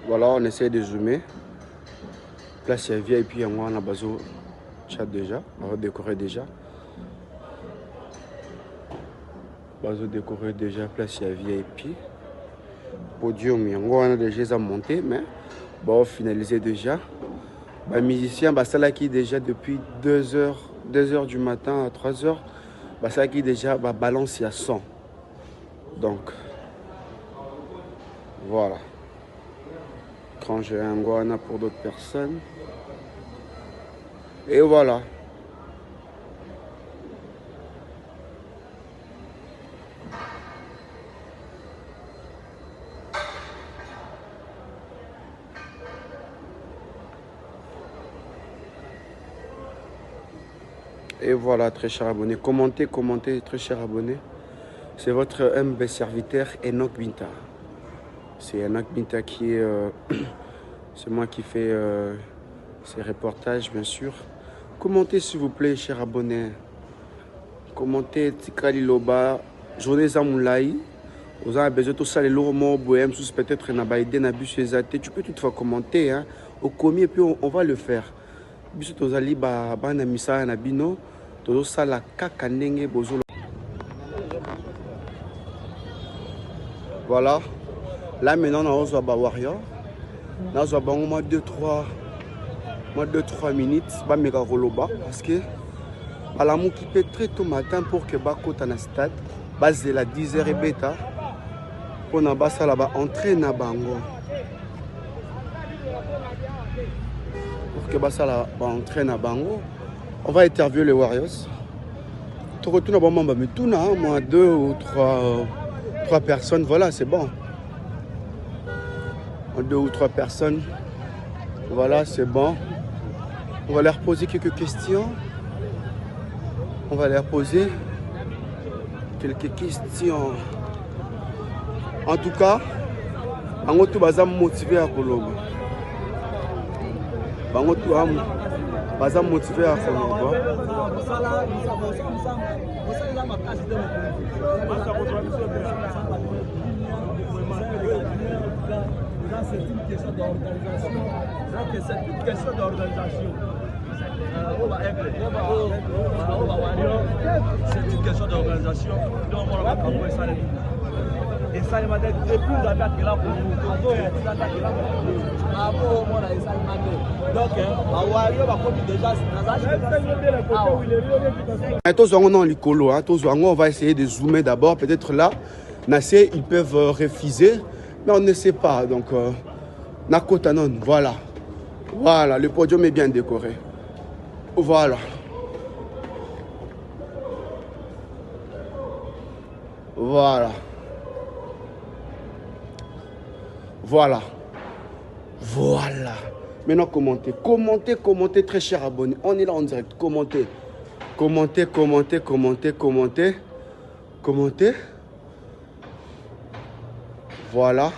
Voilà, on essaie de zoomer. Place il y a VIP, on a bazo chat déjà, on va décorer déjà. Bazo décorer déjà, place il y a VIP. Podium, on a déjà monté, mais bon, finalisé déjà. Les musiciens, bah, ça là qui déjà depuis 2 heures du matin à 3 heures, bah, ça qui déjà bah, balance à 100. Donc, voilà. Quand j'ai un Goana pour d'autres personnes. Et voilà. Et voilà, très cher abonné. Commentez, très cher abonné. C'est votre humble serviteur Enoch Binta. C'est Enoch Binta qui est... c'est moi qui fais ces reportages, bien sûr. Commentez, s'il vous plaît, cher abonné. Commentez, Tikali Loba, Journée Zamoulaï. Vous avez besoin de tout ça, les lourds mots, bohème, peut-être Nabaïdé, Nabus, tu peux toutefois commenter, hein, au commis, et puis on va le faire. Biso tozali ba na misa na bino tozo sala kaka ndenge bozolo. Voilà. Là maintenant on va ba warrior. Là on va moins 2-3 minutes ba meka roloba parce que à la qui peut très tôt matin pour que ba kota na stade base la 10h et bêta pour na ba sala ba entrer na bango. Que Bassala va entrer à Bango. On va interviewer les Warriors. Tu retournes à Bamba, mais tout n'a moins 2 ou 3 personnes. Voilà, c'est bon. 2 ou 3 personnes. Voilà, c'est bon. On va leur poser quelques questions. On va leur poser quelques questions. En tout cas, on va motiver à Colombo. Bango tu am baza motivé à faire c'est une question d'organisation. C'est une question d'organisation. C'est une question d'organisation. Donc on va pas ça. Et ça il m'a dit depuis l'attaque là pour nous. Donc Wario va comme déjà on va essayer de zoomer d'abord. Peut-être là, Nassé, ils peuvent refuser, mais on ne sait pas. Donc, Nakotanon, voilà. Voilà, le podium est bien décoré. Voilà. Voilà. Voilà. Voilà. Maintenant, commentez, très chers abonnés. On est là en direct. Commentez. Voilà.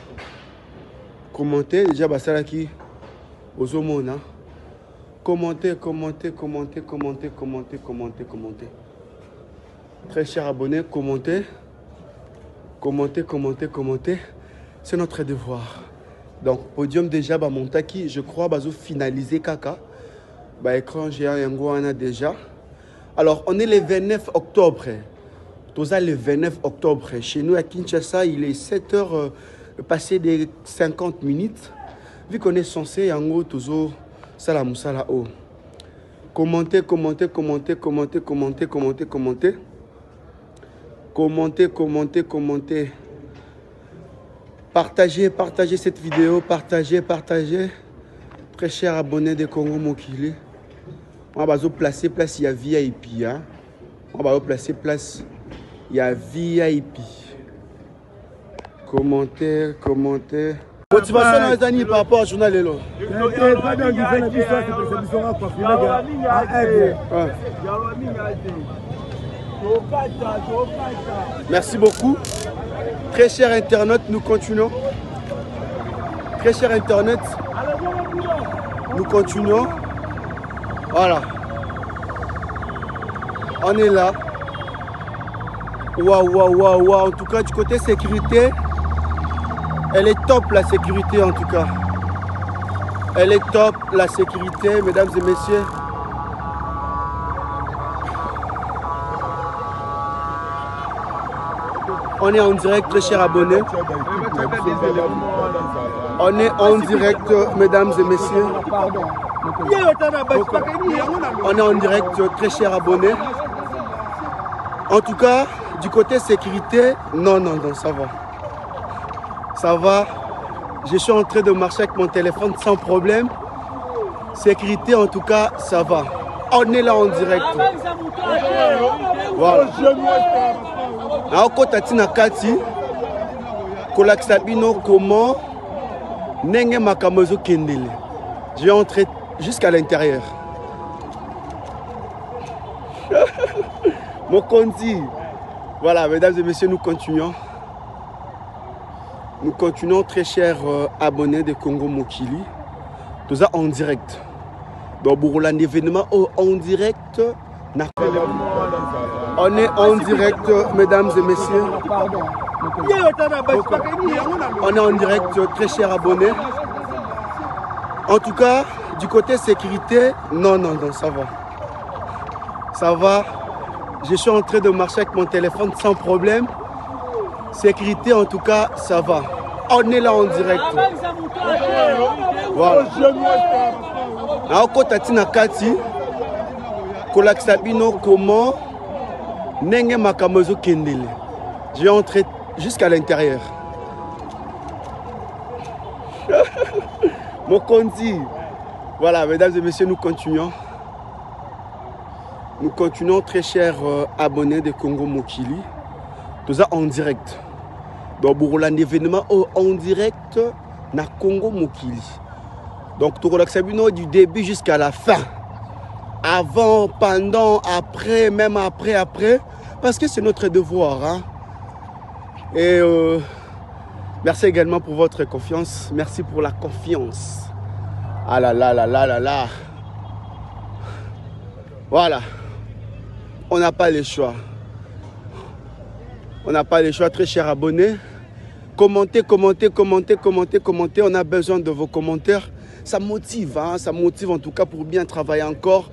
Commentez. Déjà, Bassala qui aux homona. Commentez. Très chers abonnés, commentez. C'est notre devoir. Donc, podium déjà, Montaki, je crois, finaliser Kaka. Écran géant Yangoana déjà. Alors, on est le 29 octobre. Toza le 29 octobre. Chez nous à Kinshasa, il est 7h passé des 50 minutes. Vu qu'on est censé, Yango, Tozo, Salamoussala, oh. Commentez. Partagez cette vidéo, partagez. Très chers abonnés de Congo Mokili. On va placer place, il y a VIP. Hein? On va placer place, il y a VIP. Commentez. Motivation dans les années par rapport au journal. Merci beaucoup. Très cher Internet, nous continuons. Très cher Internet, nous continuons. Voilà. On est là. Waouh. En tout cas, du côté sécurité, elle est top la sécurité en tout cas. Elle est top, la sécurité, mesdames et messieurs. On est en direct, très chers abonnés. On est en direct, mesdames et messieurs. On est en direct, très chers abonnés. En tout cas, du côté sécurité, non, ça va. Ça va. Je suis en train de marcher avec mon téléphone sans problème. Sécurité, en tout cas, ça va. On est là en direct. Voilà. Comment Nenge Makamozo Kendele. Je vais entrer jusqu'à l'intérieur. Mon Kondi. Voilà, mesdames et messieurs, nous continuons. Nous continuons, très chers abonnés de Congo Mokili. Tout ça en direct. Donc, pour l'événement en direct, on est en direct, mesdames et messieurs. On est en direct, très chers abonnés. En tout cas, du côté sécurité, non, ça va. Ça va. Je suis en train de marcher avec mon téléphone sans problème. Sécurité, en tout cas, ça va. On est là en direct. Voilà. Comment Nenge Makamozo Kendele. Je vais entrer jusqu'à l'intérieur. Mon Kondi. Voilà, mesdames et messieurs, nous continuons. Nous continuons, très chers abonnés de Congo Mokili. Tout ça en direct. Donc, pour l'événement en direct, na Congo Mokili. Donc, tout le du début jusqu'à la fin. Avant, pendant, après, même après. Parce que c'est notre devoir. Hein? Et merci également pour votre confiance. Merci pour la confiance. Ah là là. Voilà. On n'a pas le choix. On n'a pas le choix, très chers abonnés. Commentez. On a besoin de vos commentaires. Ça motive, hein? Ça motive en tout cas pour bien travailler encore.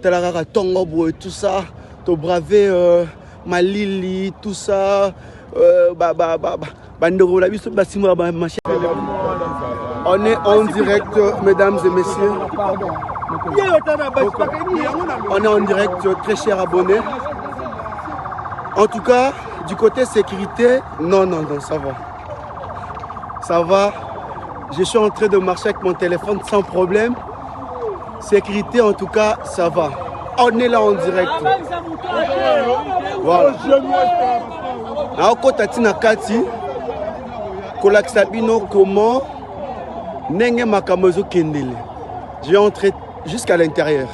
Talarara Tongobo et tout ça. To braver Malili, tout ça. On est en direct, mesdames et messieurs. On est en direct, très chers abonnés. En tout cas, du côté sécurité, non, ça va. Ça va. Je suis en train de marcher avec mon téléphone sans problème. Sécurité, en tout cas, ça va. On est là en direct. Voilà. Comment Nenge Makamozo Kendele. Je vais entrer jusqu'à l'intérieur.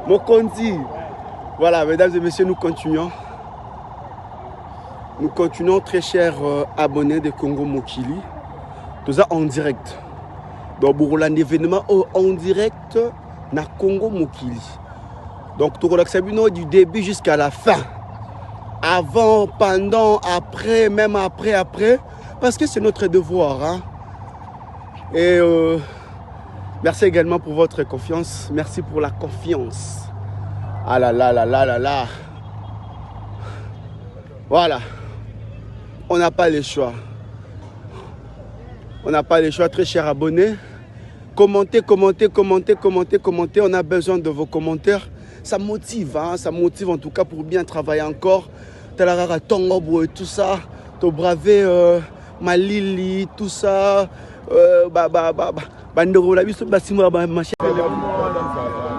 Mon Kondi. Voilà, mesdames et messieurs, nous continuons. Nous continuons, très chers abonnés de Congo Mokili. Tout ça en direct. Donc, pour l'événement en direct, na Congo Mokili. Donc, tout le du début jusqu'à la fin. Avant, pendant, après, même après. Parce que c'est notre devoir. Hein? Et merci également pour votre confiance. Merci pour la confiance. Ah là là. Voilà. On n'a pas le choix. On n'a pas le choix, très chers abonnés. Commentez. On a besoin de vos commentaires. Ça motive, hein? Ça motive en tout cas pour bien travailler encore. Talarara Tongobo et tout ça. To braver Malili, tout ça.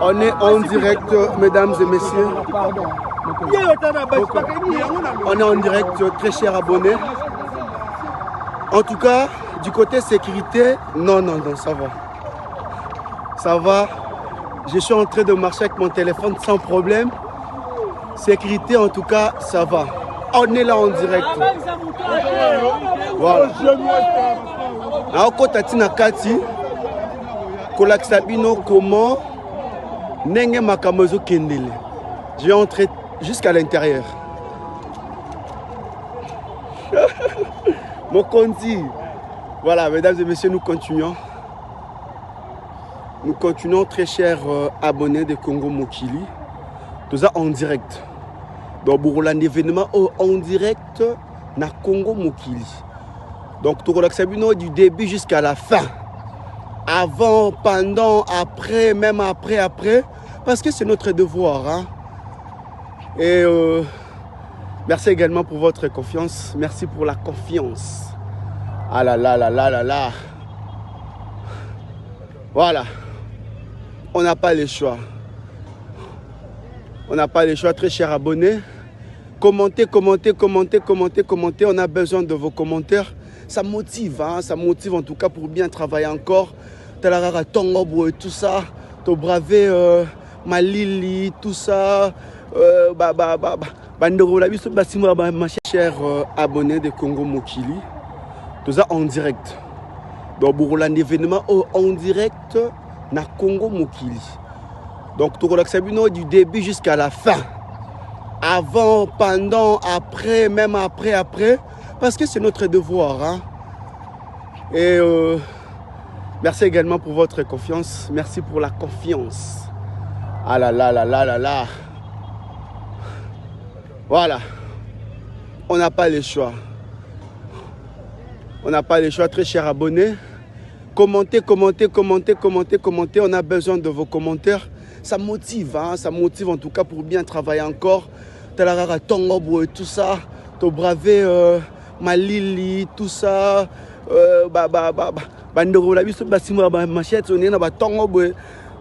On est en direct, mesdames et messieurs. On est en direct, très chers abonnés. En tout cas, du côté sécurité, non, ça va. Ça va. Je suis en train de marcher avec mon téléphone sans problème. Sécurité, en tout cas, ça va. On est là en direct. Voilà. Comment Nenge Makamozo Kendele. Je vais entrer jusqu'à l'intérieur. Mon Kondi. Voilà, mesdames et messieurs, nous continuons. Nous continuons, très chers abonnés de Congo Mokili. Tout ça en direct. Donc, pour l'événement en direct na Congo Mokili. Donc, tout le du début jusqu'à la fin. Avant, pendant, après, même après. Parce que c'est notre devoir. Hein? Et merci également pour votre confiance. Merci pour la confiance. Ah là là là là là là. Voilà. On n'a pas le choix. On n'a pas le choix, très chers abonnés. Commentez. On a besoin de vos commentaires. Ça motive, hein? Ça motive en tout cas pour bien travailler encore. Talarara Tongobo et tout ça. To braver Malili, tout ça. Chers abonnés de Congo Mokili. Tout ça en direct. Donc pour l'événement en direct na Congo Mokili. Donc tout le du début jusqu'à la fin. Avant, pendant, après, même après. Parce que c'est notre devoir. Hein? Et merci également pour votre confiance. Merci pour la confiance. Ah là là là là là là. Voilà. On n'a pas le choix. On n'a pas le choix, très chers abonnés. Commentez. On a besoin de vos commentaires. Ça motive, hein? Ça motive en tout cas pour bien travailler encore. Talarara Tongobo et tout ça. To braver Malili, tout ça.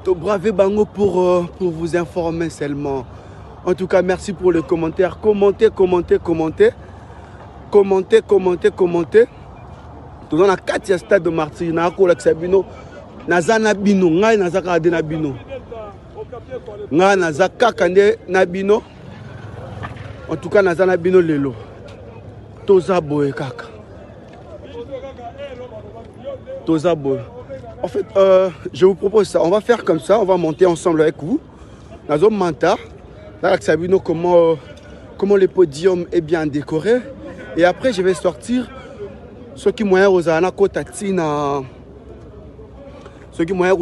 To braver Bango pour vous informer seulement. En tout cas, merci pour les commentaires. Commentez. Tout dans la 4e stade de Martyr. Na ko laksabino. Nazana bino. Ngai nazaka de na bino. Ngai nazaka kande na bino. En tout cas, nazana bino lelo. Toza boye kaka. Toza boye. En fait, je vous propose ça. On va faire comme ça. On va monter ensemble avec vous. Nazo manta. Là, Sabino, comment le podium est bien décoré. Et après, je vais sortir ce qui moyen aux ana kotatina. Ce qui moyen.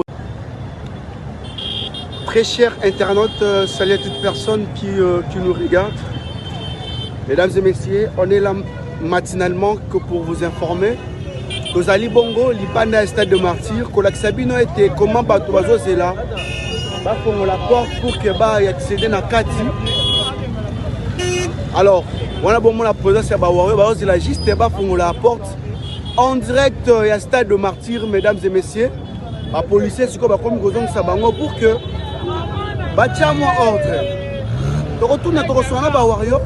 Très chers internautes, salut à toute personne qui nous regarde. Mesdames et messieurs, on est là matinalement que pour vous informer. Aux Ali Bongo, l'Ipanda Stade de Martyr, que l'Axabino était comment Batobazo c'est là. On la porte pour que bah y accéder à Kati. Alors, on a bon la présence à Bawario, bah c'est là juste bah on la porte en direct il y a Stade de Martyr, mesdames et messieurs. La police c'est quoi bah comme gozon sabango pour que bah tiens moi ordre. Donc retourne à ton restaurant Bawario.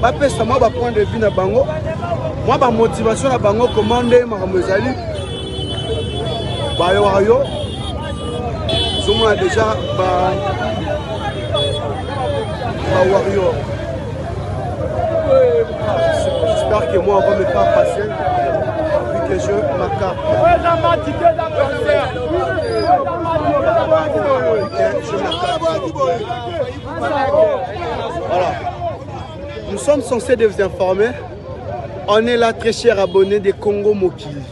Bah pèse moi bah point de vue na bango. Moi ma motivation na bango commander ma mezali. Bawario. Nous avons déjà Warrior. J'espère que moi, on va me faire passer vu que je m'accapte. Voilà. Nous sommes censés de vous informer. On est là, très chers abonnés de Congo Mokili.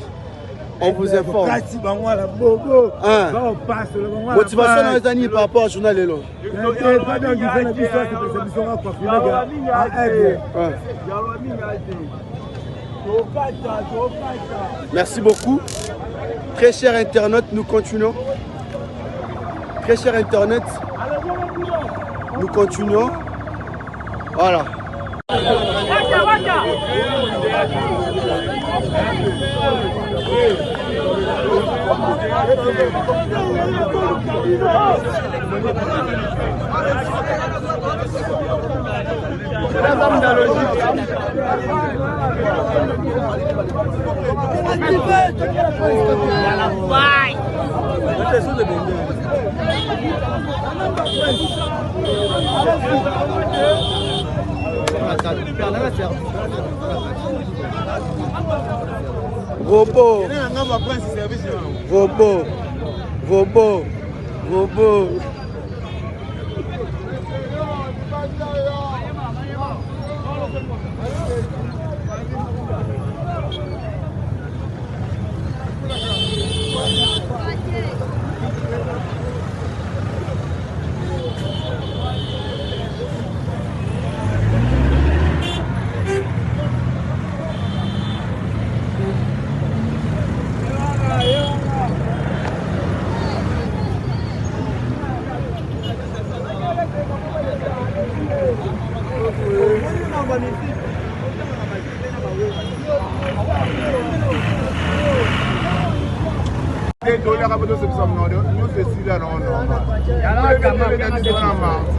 On vous informe. Motivation dans les années par rapport au journal Lelo. Merci beaucoup. Très chers internautes, nous continuons. Très chers internautes, nous continuons. Voilà. Robot. Robot. Robot. Robot.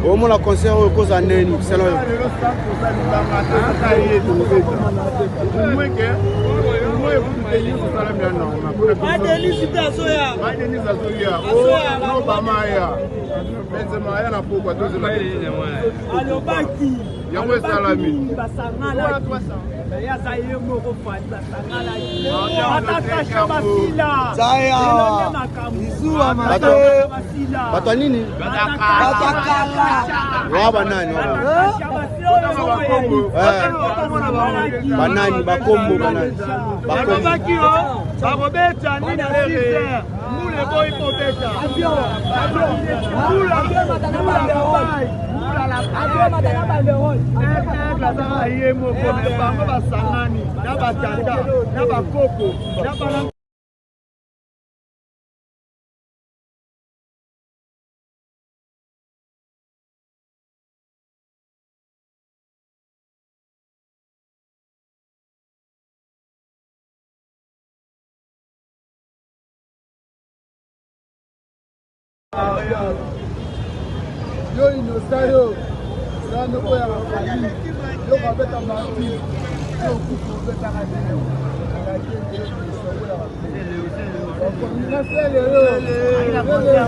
Au la concert au cause en nez, c'est là. Batanini banani banani bakombo banani bakobeta nini mule boy kobeta ye moko bango basangani na batata na bakoko na bana. Yo inosayo sana kwa ya famili yo kabeta mati yo kuko beta kadene ala kende yo sokola kwa mina sele yo ina kwa ya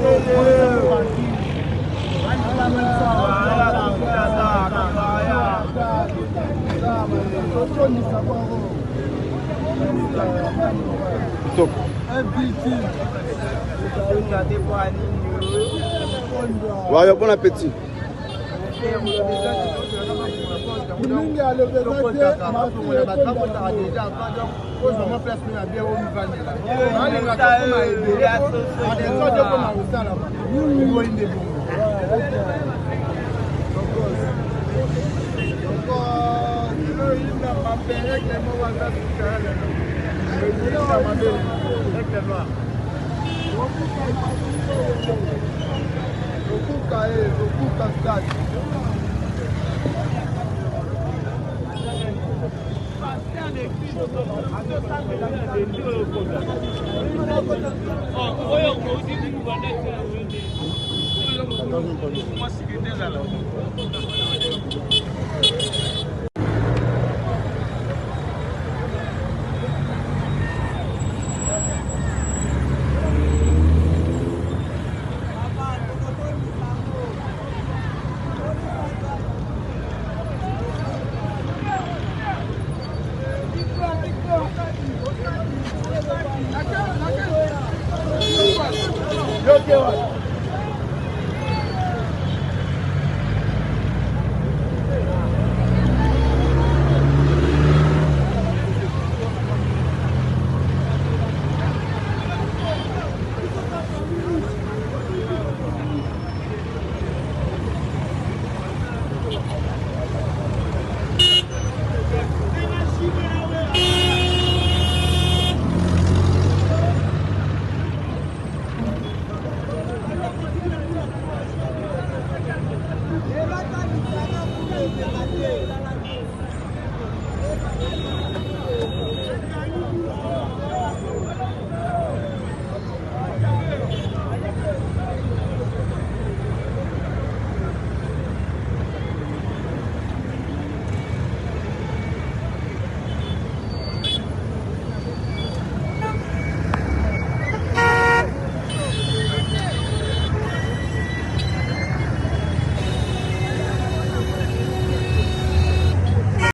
Voilà, bon appétit. Yeah.